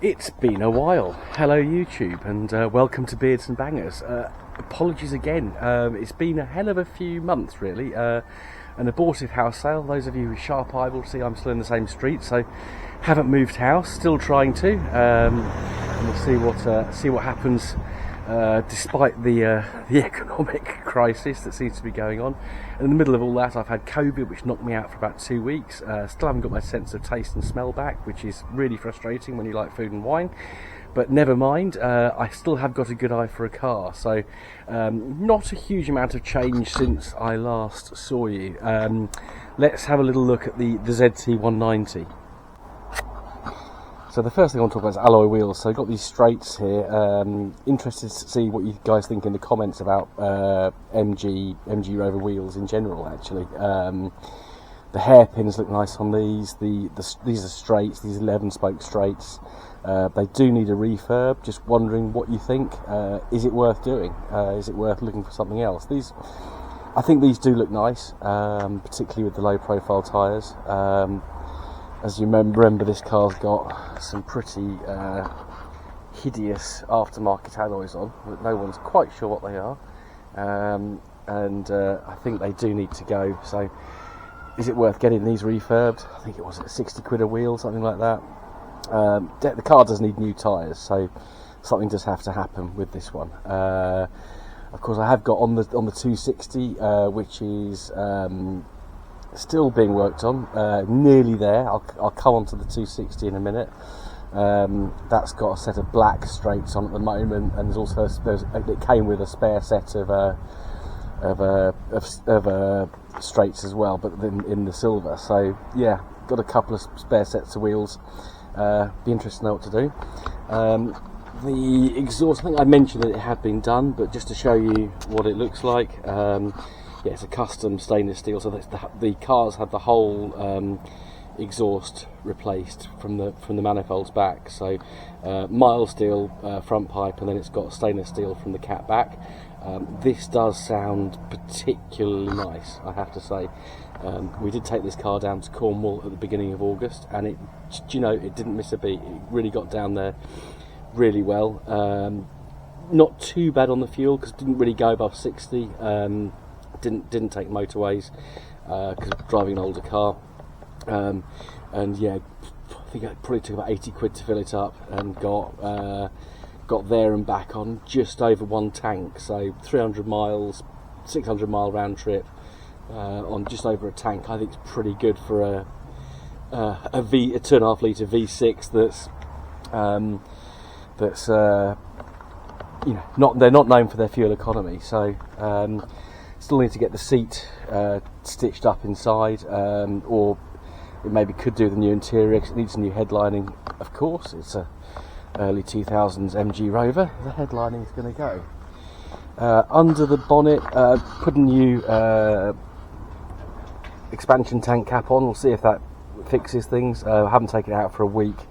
It's been a while. Hello YouTube, and welcome to Beards and Bangers. Apologies again, it's been a hell of a few months really. An abortive house sale. Those of you with sharp eye will see I'm still in the same street, so haven't moved house, still trying to. And we'll see what happens despite the economic crisis that seems to be going on. In the middle of all that, I've had COVID, which knocked me out for about 2 weeks. Still haven't got my sense of taste and smell back, which is really frustrating when you like food and wine. But never mind, I still have got a good eye for a car, so not a huge amount of change since I last saw you. Let's have a little look at the ZT190. So the first thing I want to talk about is alloy wheels. So I've got these straights here. Interested to see what you guys think in the comments about MG Rover wheels in general, actually. The hairpins look nice on these. These are straights, these 11-spoke straights. They do need a refurb. Just wondering what you think. Is it worth doing? Is it worth looking for something else? I think these do look nice, particularly with the low-profile tyres. As you remember, this car's got some pretty hideous aftermarket alloys on, but no one's quite sure what they are. And I think they do need to go. So, is it worth getting these refurbed? I think it was 60 quid a wheel, something like that. The car does need new tyres, so something does have to happen with this one. Of course, I have got on the 260, which is still being worked on, nearly there. I'll come on to the 260 in a minute. That's got a set of black straights on at the moment, and there's also it came with a spare set of straights as well, but in the silver. So yeah, got a couple of spare sets of wheels. Be interested to know what to do. The exhaust, I think I mentioned that it had been done, but just to show you what it looks like. Yeah, it's a custom stainless steel, so the cars had the whole exhaust replaced from the manifolds back. So mild steel front pipe, and then it's got stainless steel from the cap back. This does sound particularly nice, I have to say. We did take this car down to Cornwall at the beginning of August, and it didn't miss a beat. It really got down there really well. Not too bad on the fuel, because it didn't really go above 60. Didn't take motorways because driving an older car, and yeah, I think it probably took about 80 quid to fill it up, and got there and back on just over one tank. So 300 miles, 600 mile round trip on just over a tank. I think it's pretty good for a 2.5 litre V6 that's they're not known for their fuel economy. So still need to get the seat stitched up inside, or it maybe could do the new interior because it needs new headlining. Of course, it's a early 2000s MG Rover. The headlining is going to go. Under the bonnet, put a new expansion tank cap on. We'll see if that fixes things. I haven't taken it out for a week.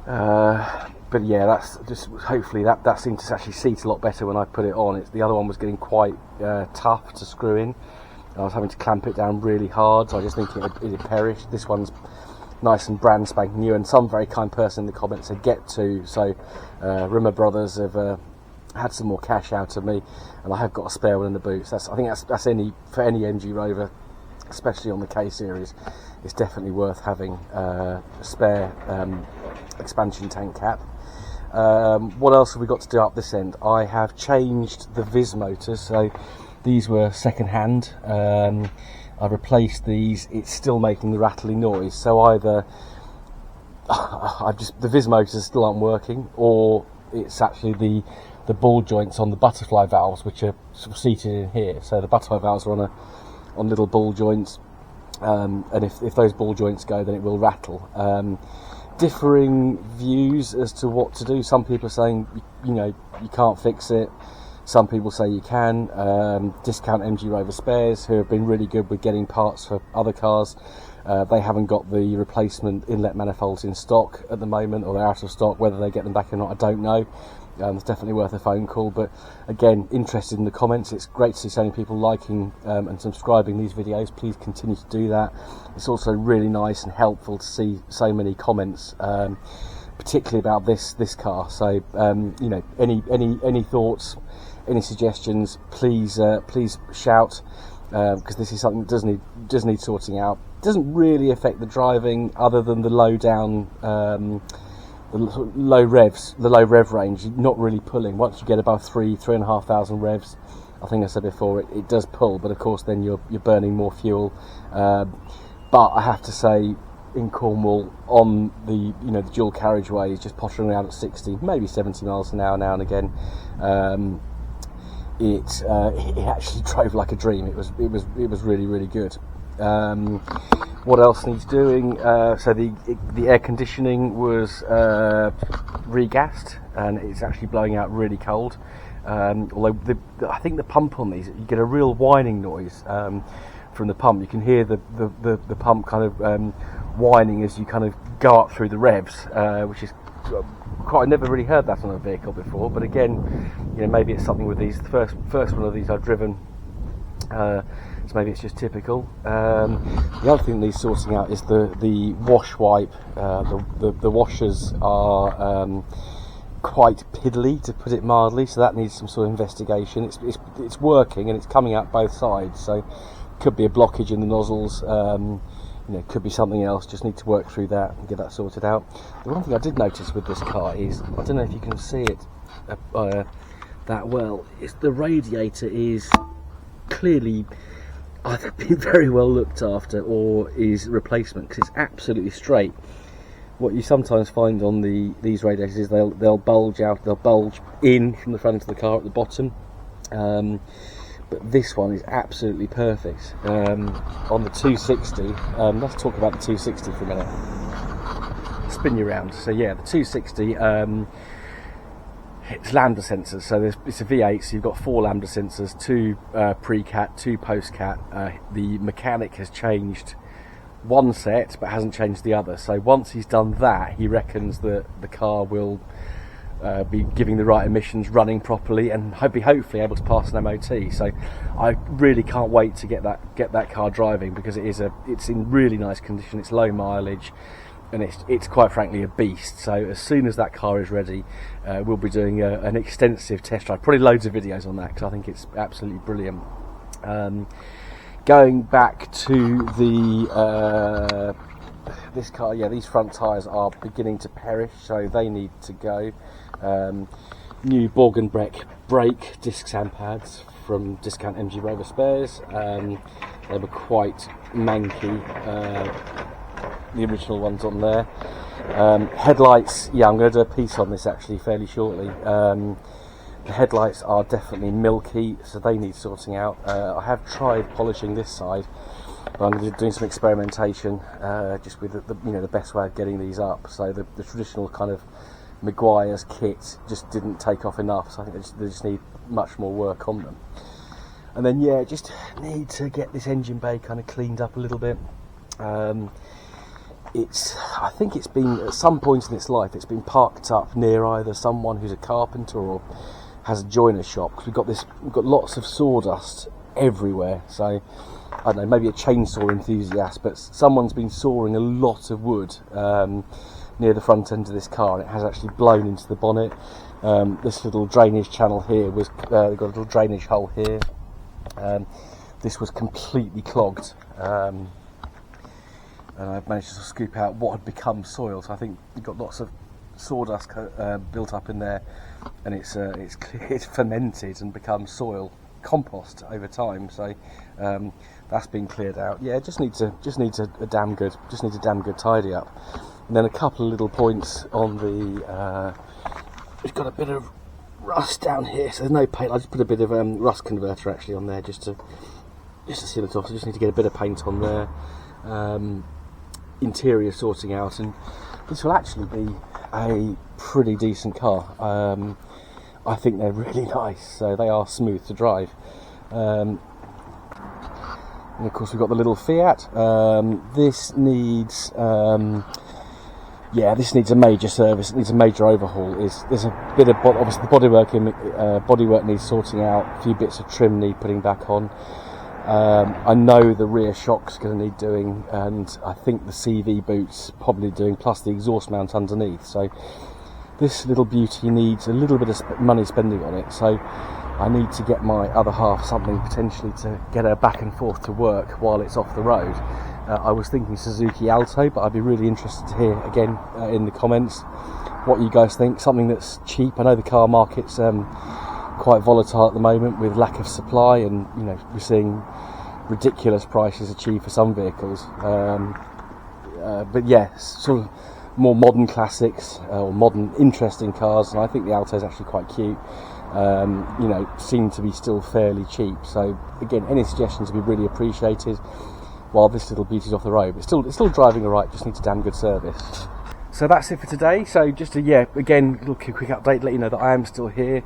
But yeah, that's just hopefully that seemed to actually seat a lot better when I put it on. The other one was getting quite tough to screw in. I was having to clamp it down really hard, so I just think it had perished. This one's nice and brand spanking new, and some very kind person in the comments said get to. So Rimmer Brothers have had some more cash out of me, and I have got a spare one in the boot. So I think that's for any MG Rover, especially on the K series. It's definitely worth having a spare expansion tank cap. What else have we got to do up this end? I have changed the Viz motors, so these were second hand. I replaced these. It's still making the rattly noise, so either the Viz motors still aren't working, or it's actually the ball joints on the butterfly valves, which are sort of seated in here. So the butterfly valves are on little ball joints, and if those ball joints go, then it will rattle. Differing views as to what to do. Some people are saying you can't fix it. Some people say you can. Discount MG Rover Spares, who have been really good with getting parts for other cars. They haven't got the replacement inlet manifolds in stock at the moment, or they're out of stock. Whether they get them back or not, I don't know. It's definitely worth a phone call. But again, interested in the comments. It's great to see so many people liking and subscribing these videos. Please continue to do that. It's also really nice and helpful to see so many comments, particularly about this car. So you know, any thoughts, any suggestions, please shout, because this is something that does need sorting out. It doesn't really affect the driving, other than the low rev range. You're not really pulling. Once you get above 3,500 revs, I think I said before, it does pull, but of course then you're burning more fuel. But I have to say, in Cornwall, on the the dual carriageways, just pottering around at 60, maybe 70 miles an hour now and again, it actually drove like a dream. It was really, really good. What else needs doing? So the air conditioning was regassed, and it's actually blowing out really cold. Although I think the pump on these, you get a real whining noise from the pump. You can hear the pump kind of whining as you kind of go up through the revs, which is quite. I never really heard that on a vehicle before. But again, maybe it's something with these. The first one of these I've driven, so maybe it's just typical. The other thing that needs sorting out is the wash wipe. The washers are quite piddly, to put it mildly, so that needs some sort of investigation. It's working and it's coming out both sides, so could be a blockage in the nozzles. Could be something else. Just need to work through that and get that sorted out. The one thing I did notice with this car is, I don't know if you can see it that well, is the radiator is clearly either been very well looked after or is replacement, because it's absolutely straight. What you sometimes find on these radiators is they'll bulge out, they'll bulge in from the front of the car at the bottom. But this one is absolutely perfect. On the 260, let's talk about the 260 for a minute. Spin you around. So yeah, the 260, it's lambda sensors. So it's a V8, so you've got 4 lambda sensors, 2 pre-cat, 2 post-cat. The mechanic has changed one set but hasn't changed the other. So once he's done that, he reckons that the car will be giving the right emissions, running properly, and be hopefully able to pass an MOT. So I really can't wait to get that car driving, because it's in really nice condition. It's low mileage, and it's quite frankly a beast. So as soon as that car is ready, we'll be doing an extensive test drive, probably loads of videos on that, because I think it's absolutely brilliant. Going back to this car, yeah, these front tyres are beginning to perish, so they need to go. New bleurgh brake discs and pads from Discount MG Rover Spares. They were quite manky, the original ones on there. Headlights, yeah, I'm going to do a piece on this actually fairly shortly. The headlights are definitely milky, so they need sorting out. I have tried polishing this side, but I'm doing some experimentation just with the best way of getting these up. So the traditional kind of Maguire's kit just didn't take off enough, so I think they just need much more work on them. And then yeah, just need to get this engine bay kind of cleaned up a little bit. I think it's been, at some point in its life, it's been parked up near either someone who's a carpenter or has a joiner shop, because we've got lots of sawdust everywhere. So I don't know, maybe a chainsaw enthusiast, but someone's been sawing a lot of wood near the front end of this car, and it has actually blown into the bonnet. This little drainage channel here was they've got a little drainage hole here. This was completely clogged, and I've managed to scoop out what had become soil. So I think you've got lots of sawdust built up in there, and it's fermented and become soil compost over time. So that's been cleared out. Yeah, it just needs a damn good tidy up. And then a couple of little points on the we've got a bit of rust down here, so there's no paint. I just put a bit of rust converter actually on there just to seal it off. So I just need to get a bit of paint on there. Interior sorting out, and this will actually be a pretty decent car. I think they're really nice, so they are smooth to drive. And of course we've got the little Fiat. This needs this needs a major service. It needs a major overhaul. There's a bit of obviously the bodywork needs sorting out. A few bits of trim need putting back on. I know the rear shock's going to need doing, and I think the CV boot's probably doing, plus the exhaust mount underneath. So this little beauty needs a little bit of money spending on it. So I need to get my other half something potentially to get her back and forth to work while it's off the road. I was thinking Suzuki Alto, but I'd be really interested to hear again in the comments what you guys think. Something that's cheap. I know the car market's quite volatile at the moment with lack of supply, and you know, we're seeing ridiculous prices achieved for some vehicles. But yeah, sort of more modern classics or modern interesting cars, and I think the Alto is actually quite cute. You know, seem to be still fairly cheap. So again, any suggestions would be really appreciated while this little beauty's off the road. But it's still driving alright, just needs a damn good service. So that's it for today. So just again, a little quick update, let you know that I am still here.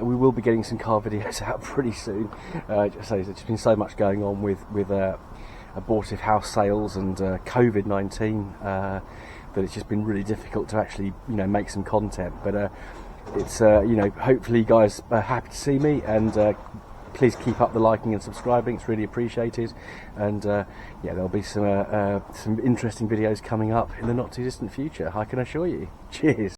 We will be getting some car videos out pretty soon. Just there's just been so much going on with abortive house sales and COVID-19 that it's just been really difficult to actually make some content. But it's hopefully you guys are happy to see me, and please keep up the liking and subscribing. It's really appreciated. And there'll be some interesting videos coming up in the not too distant future, I can assure you. Cheers.